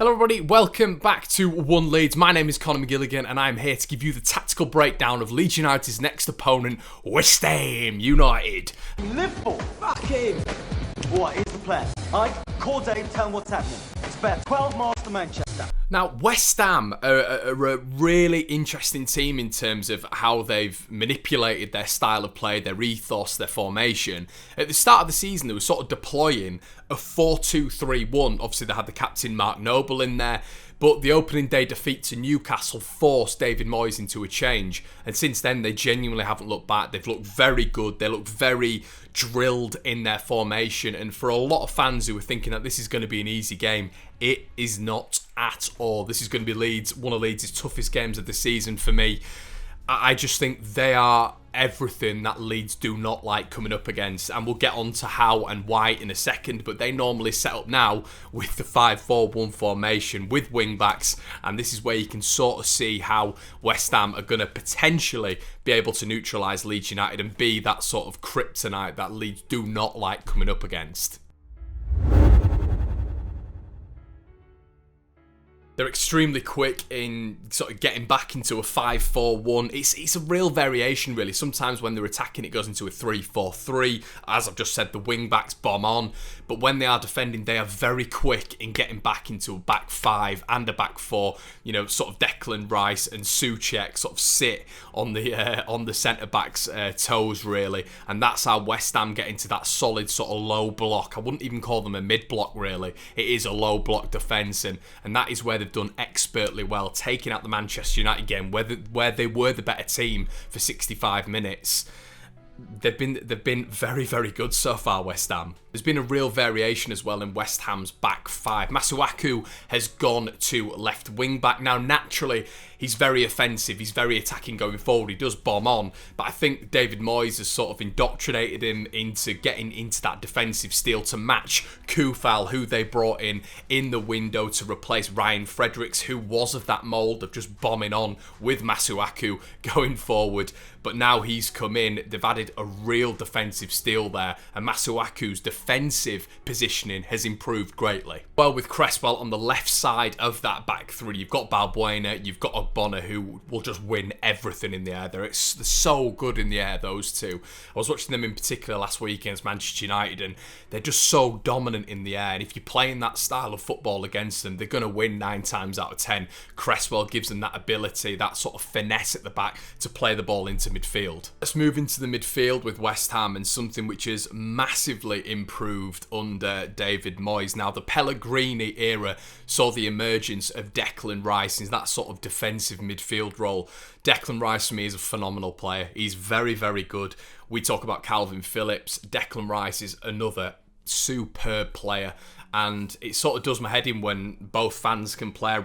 Hello everybody, welcome back to One Leeds. My name is Conor McGilligan and I'm here to give you the tactical breakdown of Leeds United's next opponent, West Ham United. Liverpool, fuck him. What is the plan? Call Dave, tell him what's happening. It's about 12 miles to Manchester. Now, West Ham are a really interesting team in terms of how they've manipulated their style of play, their ethos, their formation. At the start of the season, they were sort of deploying a 4-2-3-1. Obviously, they had the captain Mark Noble in there, but the opening day defeat to Newcastle forced David Moyes into a change. And since then, they genuinely haven't looked back. They've looked very good. They look very drilled in their formation. And for a lot of fans who were thinking that this is going to be an easy game, it is not at all. This is going to be one of Leeds' toughest games of the season for me. I just think they are everything that Leeds do not like coming up against, and we'll get on to how and why in a second, but they normally set up now with the 5-4-1 formation with wing-backs, and this is where you can sort of see how West Ham are going to potentially be able to neutralise Leeds United and be that sort of kryptonite that Leeds do not like coming up against. They're extremely quick in sort of getting back into a 5-4-1. It's a real variation, really. Sometimes when they're attacking, it goes into a 3-4-3. As I've just said, the wing-backs bomb on. But when they are defending, they are very quick in getting back into a back five and a back four. You know, sort of Declan Rice and Souček sort of sit on the centre-back's toes, really. And that's how West Ham get into that solid sort of low block. I wouldn't even call them a mid-block, really. It is a low block defence, and that is where they've done expertly well, taking out the Manchester United game where they were the better team for 65 minutes. They've been very, very good so far, West Ham. There's been a real variation as well in West Ham's back five. Masuaku has gone to left wing back. Now, naturally, he's very offensive. He's very attacking going forward. He does bomb on. But I think David Moyes has sort of indoctrinated him into getting into that defensive steel to match Kufal, who they brought in the window to replace Ryan Fredericks, who was of that mould of just bombing on with Masuaku going forward. But now he's come in. They've added a real defensive steel there. And Masuaku's defensive positioning has improved greatly. Well, with Cresswell on the left side of that back three, you've got Balbuena, you've got Ogbonna, who will just win everything in the air. They're so good in the air, those two. I was watching them in particular last week against Manchester United, and they're just so dominant in the air. And if you're playing that style of football against them, they're going to win 9 times out of 10. Cresswell gives them that ability, that sort of finesse at the back to play the ball into midfield. Let's move into the midfield with West Ham, and something which is massively improved under David Moyes. Now, the Pellegrini era saw the emergence of Declan Rice in that sort of defensive midfield role. Declan Rice for me is a phenomenal player. He's very, very good. We talk about Calvin Phillips. Declan Rice is another superb player. And it sort of does my head in when both fans compare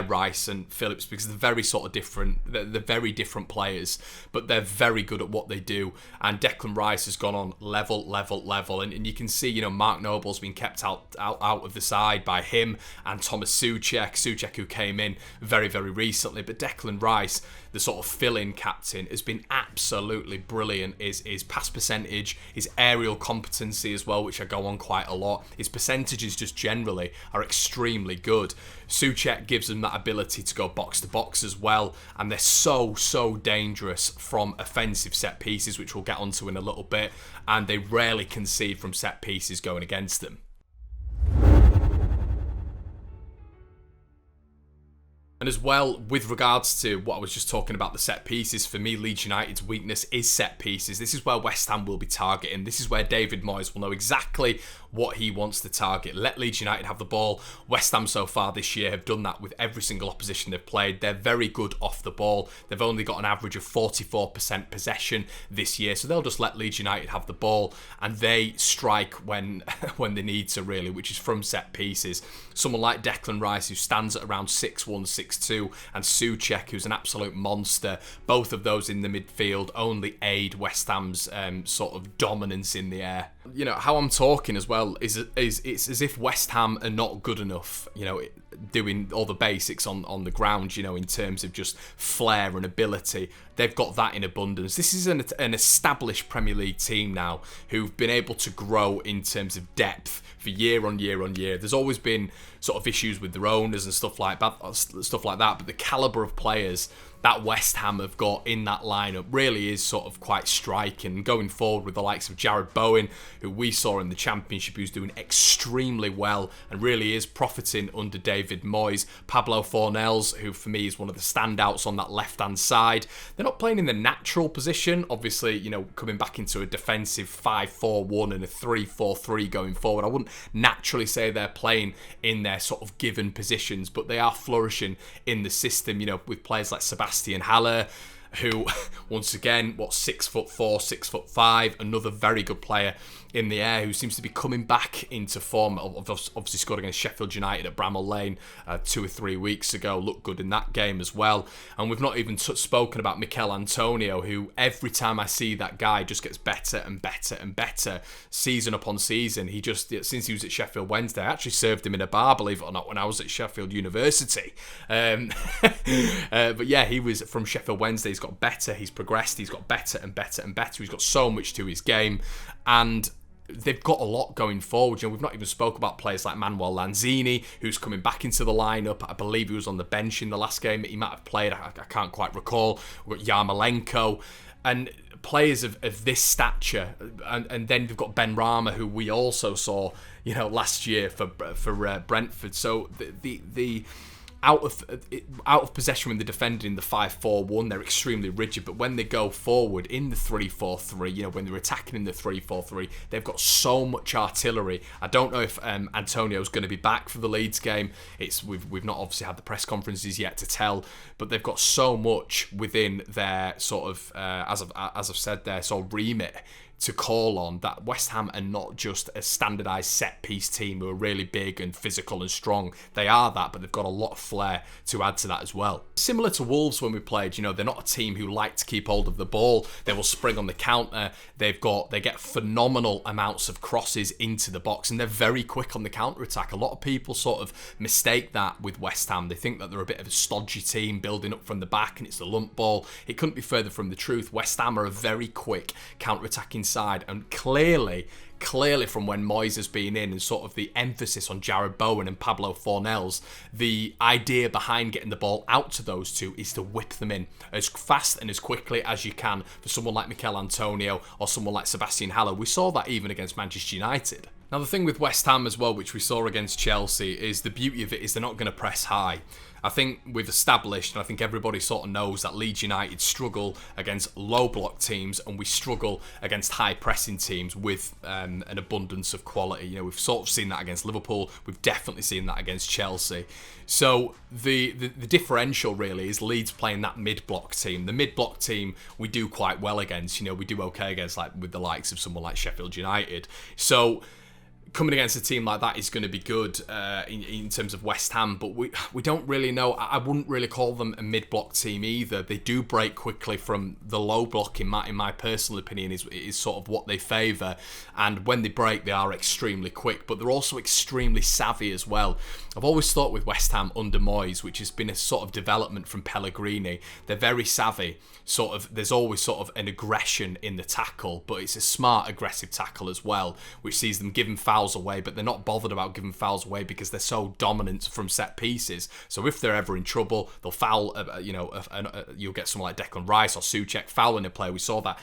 Rice and Phillips, because they're very sort of different. They're very different players, but they're very good at what they do. And Declan Rice has gone on level. And you can see, you know, Mark Noble's been kept out of the side by him and Thomas Souček, who came in very, very recently. But Declan Rice, the sort of fill-in captain, has been absolutely brilliant. His pass percentage, his aerial competency as well, which I go on quite a lot. His percentages just generally are extremely good. Souček gives them that ability to go box to box as well, and they're so dangerous from offensive set pieces, which we'll get onto in a little bit, and they rarely concede from set pieces going against them. And as well, with regards to what I was just talking about, the set pieces, for me, Leeds United's weakness is set pieces. This is where West Ham will be targeting. This is where David Moyes will know exactly what he wants to target. Let Leeds United have the ball. West Ham so far this year have done that with every single opposition they've played. They're very good off the ball. They've only got an average of 44% possession this year, so they'll just let Leeds United have the ball, and they strike when they need to, really, which is from set pieces. Someone like Declan Rice, who stands at around 6'1", 6'2", and Souček, who's an absolute monster. Both of those in the midfield only aid West Ham's sort of dominance in the air. how I'm talking as well is it's as if West Ham are not good enough, doing all the basics on the ground, in terms of just flair and ability. They've got that in abundance. This is an established Premier League team now who've been able to grow in terms of depth for year on year on year. There's always been sort of issues with their owners and stuff like that, but the calibre of players that West Ham have got in that lineup really is sort of quite striking. Going forward with the likes of Jared Bowen, who we saw in the Championship, who's doing extremely well and really is profiting under David Moyes. Pablo Fornells, who for me is one of the standouts on that left-hand side. They're not playing in the natural position, obviously, coming back into a defensive 5-4-1 and a 3-4-3 going forward. I wouldn't naturally say they're playing in their sort of given positions, but they are flourishing in the system, with players like Sebastian Haller, who, once again, 6'4", 6'5", another very good player in the air who seems to be coming back into form. Obviously scored against Sheffield United at Bramall Lane 2 or 3 weeks ago. Looked good in that game as well. And we've not even spoken about Mikel Antonio, who every time I see that guy just gets better and better and better season upon season. He just, since he was at Sheffield Wednesday, I actually served him in a bar, believe it or not, when I was at Sheffield University. But yeah, he was from Sheffield Wednesday. He's got better, he's progressed, he's got better and better and better. He's got so much to his game, and they've got a lot going forward. We've not even spoke about players like Manuel Lanzini, who's coming back into the lineup. I believe he was on the bench in the last game that he might have played. I can't quite recall. We've got Yarmolenko and players of this stature, and then they've got Ben Rama, who we also saw, last year for Brentford. So the out of possession when they're defending the 5-4-1, they're extremely rigid, but when they go forward in the 3-4-3, when they're attacking in the 3-4-3, they've got so much artillery. I don't know if Antonio's going to be back for the Leeds game. We've not obviously had the press conferences yet to tell, but they've got so much within their sort of as I've said, their sort of remit to call on, that West Ham are not just a standardised set-piece team who are really big and physical and strong. They are that, but they've got a lot of flair to add to that as well. Similar to Wolves when we played, they're not a team who like to keep hold of the ball. They will spring on the counter. They get phenomenal amounts of crosses into the box, and they're very quick on the counter-attack. A lot of people sort of mistake that with West Ham. They think that they're a bit of a stodgy team building up from the back and it's the lump ball. It couldn't be further from the truth. West Ham are a very quick counter-attacking side, and clearly from when Moyes has been in and sort of the emphasis on Jared Bowen and Pablo Fornells, the idea behind getting the ball out to those two is to whip them in as fast and as quickly as you can for someone like Mikel Antonio or someone like Sebastian Haller. We saw that even against Manchester United. Now, the thing with West Ham as well, which we saw against Chelsea, is the beauty of it is they're not going to press high. I think we've established, and I think everybody sort of knows, that Leeds United struggle against low block teams and we struggle against high pressing teams with an abundance of quality. We've sort of seen that against Liverpool. We've definitely seen that against Chelsea. So the differential really is Leeds playing that mid-block team. The mid-block team we do quite well against. We do okay against, like with the likes of someone like Sheffield United. So coming against a team like that is going to be good in terms of West Ham, but we don't really know. I wouldn't really call them a mid-block team either. They do break quickly from the low block, in my personal opinion, is sort of what they favour. And when they break, they are extremely quick, but they're also extremely savvy as well. I've always thought with West Ham under Moyes, which has been a sort of development from Pellegrini, they're very savvy. There's always sort of an aggression in the tackle, but it's a smart, aggressive tackle as well, which sees them giving fouls away, but they're not bothered about giving fouls away because they're so dominant from set pieces. So if they're ever in trouble, they'll foul. You'll get someone like Declan Rice or Souček fouling a player. We saw that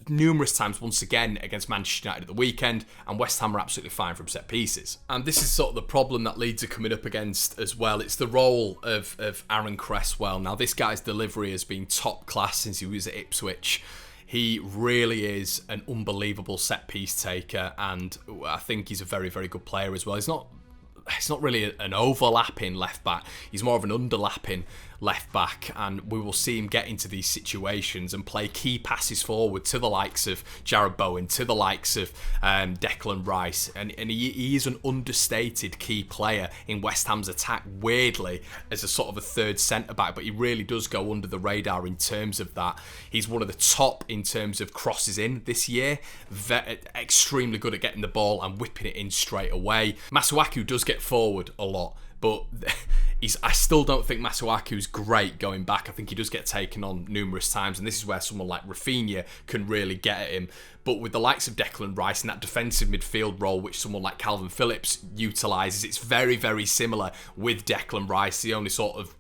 numerous times once again against Manchester United at the weekend, and West Ham are absolutely fine from set pieces. And this is sort of the problem that Leeds are coming up against as well. It's the role of Aaron Cresswell. Now, this guy's delivery has been top class since he was at Ipswich. He really is an unbelievable set-piece taker, and I think he's a very, very good player as well. He's not really an overlapping left-back. He's more of an underlapping left back, and we will see him get into these situations and play key passes forward to the likes of Jarrod Bowen, to the likes of Declan Rice, and he is an understated key player in West Ham's attack, weirdly, as a sort of a third centre-back, but he really does go under the radar in terms of that. He's one of the top in terms of crosses in this year, extremely good at getting the ball and whipping it in straight away. Masuaku does get forward a lot, but I still don't think Masuaku's great going back. I think he does get taken on numerous times, and this is where someone like Rafinha can really get at him. But with the likes of Declan Rice and that defensive midfield role, which someone like Calvin Phillips utilises, it's very, very similar with Declan Rice. The only sort of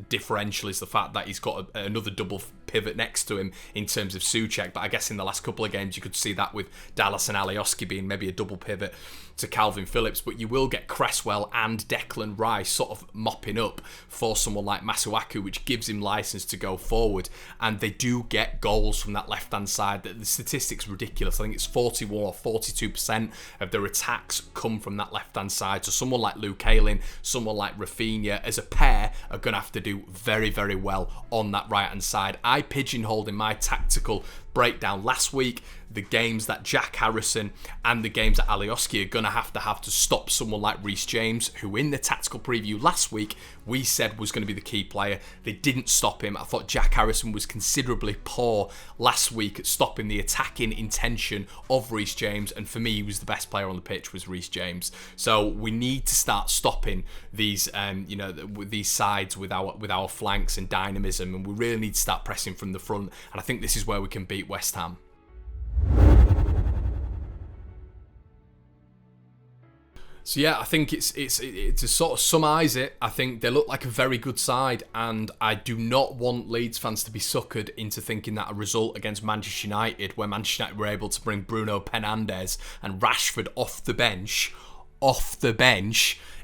differential is the fact that he's got another double pivot next to him in terms of Souček, but I guess in the last couple of games you could see that with Dallas and Alioski being maybe a double pivot to Calvin Phillips, but you will get Cresswell and Declan Rice sort of mopping up for someone like Masuaku, which gives him license to go forward, and they do get goals from that left-hand side. The statistics are ridiculous. I think it's 41 or 42% of their attacks come from that left-hand side, so someone like Luke Ayling, someone like Rafinha, as a pair, are going to have to do very, very well on that right-hand side. I pigeonholed in my tactical breakdown last week the games that Jack Harrison and the games that Alioski are going to have to stop someone like Reece James, who in the tactical preview last week we said was going to be the key player. They didn't stop him. I thought Jack Harrison was considerably poor last week at stopping the attacking intention of Reece James, and for me he was the best player on the pitch was Reece James. So we need to start stopping these these sides with our flanks and dynamism, and we really need to start pressing from the front, and I think this is where we can beat West Ham. So yeah, I think it's to sort of summarise it, I think they look like a very good side, and I do not want Leeds fans to be suckered into thinking that a result against Manchester United, where Manchester United were able to bring Bruno Fernandes and Rashford off the bench,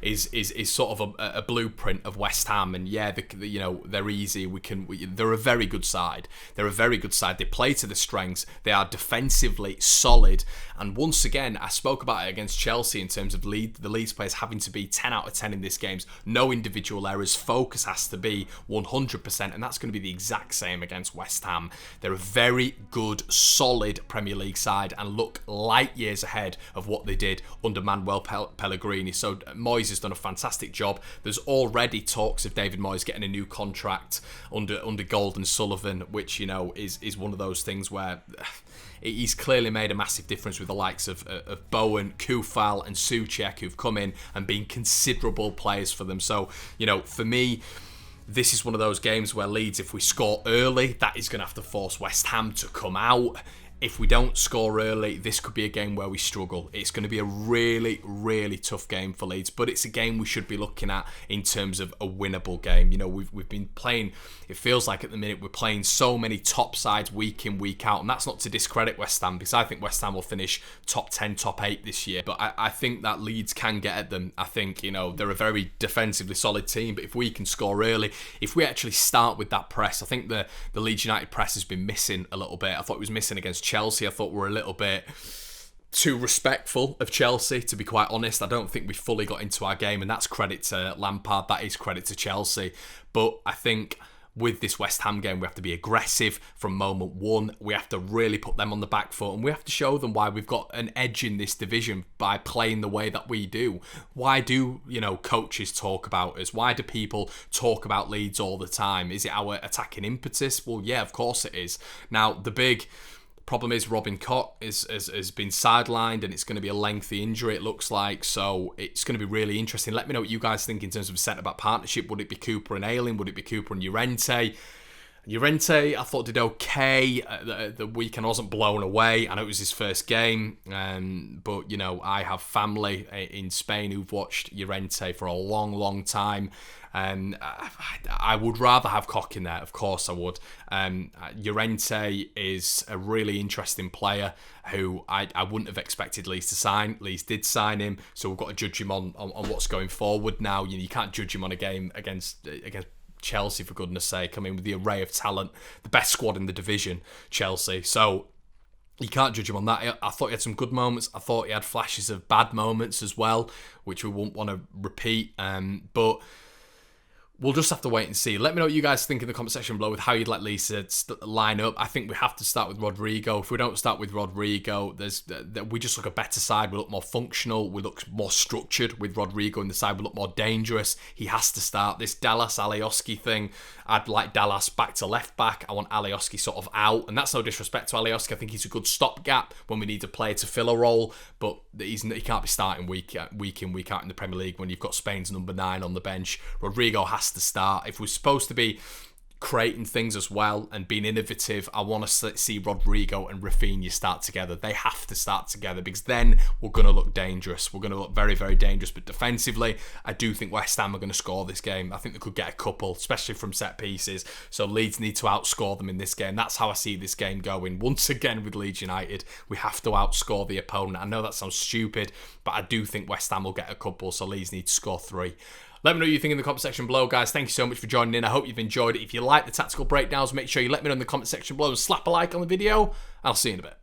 is sort of a blueprint of West Ham. And yeah, they're easy. They're a very good side. They're a very good side. They play to the strengths. They are defensively solid. And once again, I spoke about it against Chelsea in terms of the Leeds players having to be 10 out of 10 in this game. No individual errors. Focus has to be 100%, and that's going to be the exact same against West Ham. They're a very good, solid Premier League side and look light years ahead of what they did under Manuel Pellegrini. So Moyes has done a fantastic job. There's already talks of David Moyes getting a new contract under Golden Sullivan, which is one of those things where he's clearly made a massive difference with the likes of Bowen, Koufal and Souček, who've come in and been considerable players for them. So, for me, this is one of those games where Leeds, if we score early, that is going to have to force West Ham to come out. If we don't score early, this could be a game where we struggle. It's going to be a really, really tough game for Leeds, but it's a game we should be looking at in terms of a winnable game. We've been playing, it feels like at the minute we're playing so many top sides week in, week out, and that's not to discredit West Ham, because I think West Ham will finish top 10, top 8 this year, but I think that Leeds can get at them. I think, they're a very defensively solid team, but if we can score early, if we actually start with that press, I think the Leeds United press has been missing a little bit. I thought it was missing against Chelsea. I thought we were a little bit too respectful of Chelsea, to be quite honest. I don't think we fully got into our game, and that's credit to Lampard, that is credit to Chelsea. But I think with this West Ham game, we have to be aggressive from moment one. We have to really put them on the back foot, and we have to show them why we've got an edge in this division by playing the way that we do. Why do, coaches talk about us? Why do people talk about Leeds all the time? Is it our attacking impetus? Well, yeah, of course it is. Now, the big problem is Robin Koch has been sidelined, and it's going to be a lengthy injury, it looks like. So it's going to be really interesting. Let me know what you guys think in terms of a centre-back partnership. Would it be Cooper and Ayling? Would it be Cooper and Llorente? Llorente, I thought, did okay. The weekend wasn't blown away. I know it was his first game, but I have family in Spain who've watched Llorente for a long, long time. I would rather have Koch in there, of course I would. Llorente is a really interesting player who I wouldn't have expected Leeds to sign. Leeds did sign him, so we've got to judge him on what's going forward now. You can't judge him on a game against Chelsea, for goodness sake. I mean, with the array of talent, the best squad in the division, Chelsea. So you can't judge him on that. I thought he had some good moments. I thought he had flashes of bad moments as well, which we won't want to repeat. But We'll just have to wait and see. Let me know what you guys think in the comment section below with how you'd like Leeds to line up. I think we have to start with Rodrigo. If we don't start with Rodrigo, we just look a better side. We look more functional. We look more structured with Rodrigo in the side. We look more dangerous. He has to start. This Dallas-Alioski thing, I'd like Dallas back to left back. I want Alioski sort of out. And that's no disrespect to Alioski. I think he's a good stopgap when we need a player to fill a role. But he can't be starting week in, week out in the Premier League when you've got Spain's number 9 on the bench. Rodrigo has to start. If we're supposed to be creating things as well and being innovative, I want to see Rodrigo and Rafinha start together. They have to start together because then we're going to look dangerous. We're going to look very, very dangerous. But defensively, I do think West Ham are going to score this game. I think they could get a couple, especially from set pieces. So Leeds need to outscore them in this game. That's how I see this game going. Once again with Leeds United, we have to outscore the opponent. I know that sounds stupid, but I do think West Ham will get a couple, so Leeds need to score 3. Let me know what you think in the comment section below, guys. Thank you so much for joining in. I hope you've enjoyed it. If you like the tactical breakdowns, make sure you let me know in the comment section below and slap a like on the video. I'll see you in a bit.